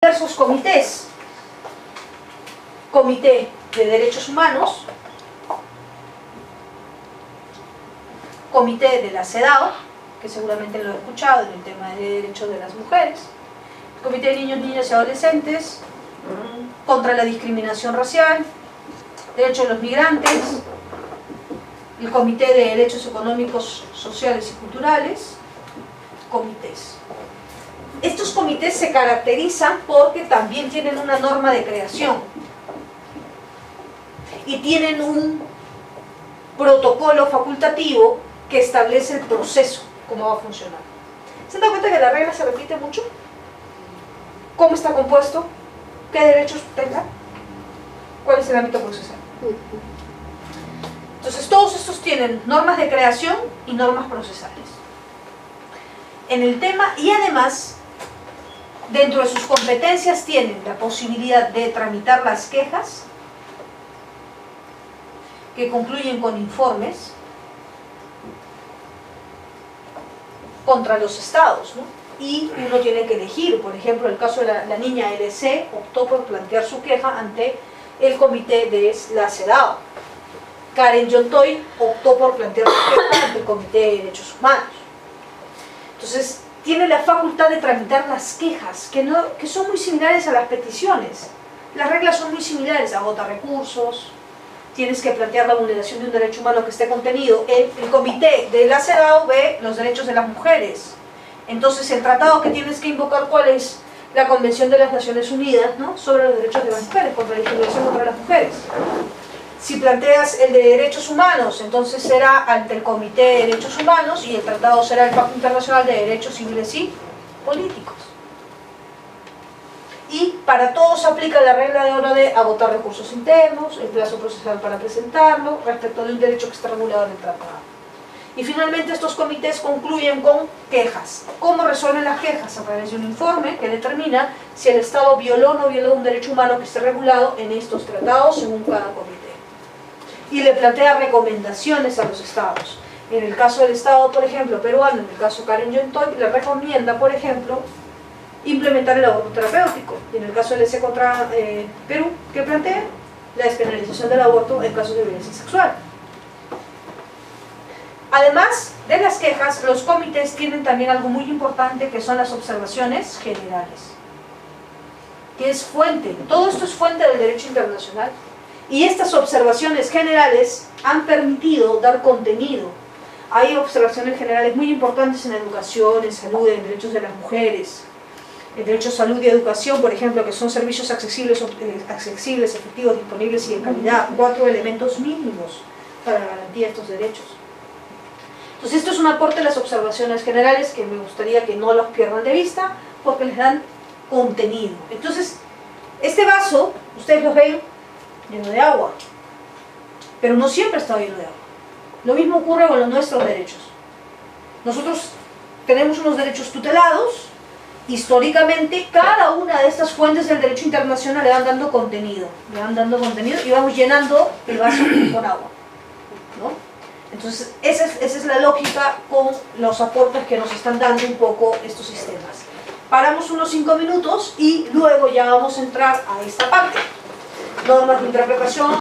diversos comités. Comité de Derechos Humanos, Comité de la CEDAW, que seguramente lo he escuchado en el tema de derechos de las mujeres, Comité de Niños, Niñas y Adolescentes, contra la discriminación racial, derechos de los migrantes, el Comité de Derechos Económicos, Sociales y Culturales, comités. Estos comités se caracterizan porque también tienen una norma de creación y tienen un protocolo facultativo que establece el proceso, cómo va a funcionar. ¿Se dan cuenta que la regla se repite mucho? ¿Cómo está compuesto? ¿Qué derechos tenga? ¿Cuál es el ámbito procesal? Entonces todos estos tienen normas de creación y normas procesales en el tema, y además dentro de sus competencias tienen la posibilidad de tramitar las quejas que concluyen con informes contra los estados, ¿no? Y uno tiene que elegir. Por ejemplo, el caso de la niña LC optó por plantear su queja ante el comité de la CEDAW. Karen Yontoy optó por plantear su queja ante el Comité de Derechos Humanos. Entonces, tiene la facultad de tramitar las quejas, que son muy similares a las peticiones. Las reglas son muy similares: agota recursos, tienes que plantear la vulneración de un derecho humano que esté contenido. El comité de la CEDAW ve los derechos de las mujeres. Entonces, el tratado que tienes que invocar, ¿cuál es? La Convención de las Naciones Unidas, ¿no?, sobre los derechos de las mujeres, contra la discriminación contra las mujeres. Si planteas el de derechos humanos, entonces será ante el Comité de Derechos Humanos, y el tratado será el Pacto Internacional de Derechos Civiles y Políticos. Y para todos aplica la regla de oro de agotar recursos internos, el plazo procesal para presentarlo, respecto de un derecho que está regulado en el tratado. Y finalmente estos comités concluyen con quejas. ¿Cómo resuelven las quejas? A través de un informe que determina si el Estado violó o no violó un derecho humano que esté regulado en estos tratados según cada comité. Y le plantea recomendaciones a los estados. En el caso del Estado, por ejemplo, peruano, en el caso Karen Yontoy, le recomienda, por ejemplo, implementar el aborto terapéutico. Y en el caso del EC contra Perú, ¿qué plantea? La despenalización del aborto en casos de violencia sexual. Además de las quejas, los comités tienen también algo muy importante, que son las observaciones generales, que es fuente. Todo esto es fuente del derecho internacional. Y estas observaciones generales han permitido dar contenido. Hay observaciones generales muy importantes en educación, en salud, en derechos de las mujeres, en derechos de salud y educación, por ejemplo, que son servicios accesibles, efectivos, disponibles y de calidad. 4 elementos mínimos para la garantía de estos derechos. Entonces esto es un aporte de las observaciones generales que me gustaría que no los pierdan de vista, porque les dan contenido. Entonces, este vaso, ustedes lo ven lleno de agua, pero no siempre está lleno de agua. Lo mismo ocurre con los nuestros derechos. Nosotros tenemos unos derechos tutelados. Históricamente, cada una de estas fuentes del derecho internacional le van dando contenido, y vamos llenando el vaso con agua, ¿no? Entonces, esa es la lógica con los aportes que nos están dando un poco estos sistemas. Paramos unos 5 minutos y luego ya vamos a entrar a esta parte. Normas de interpretación.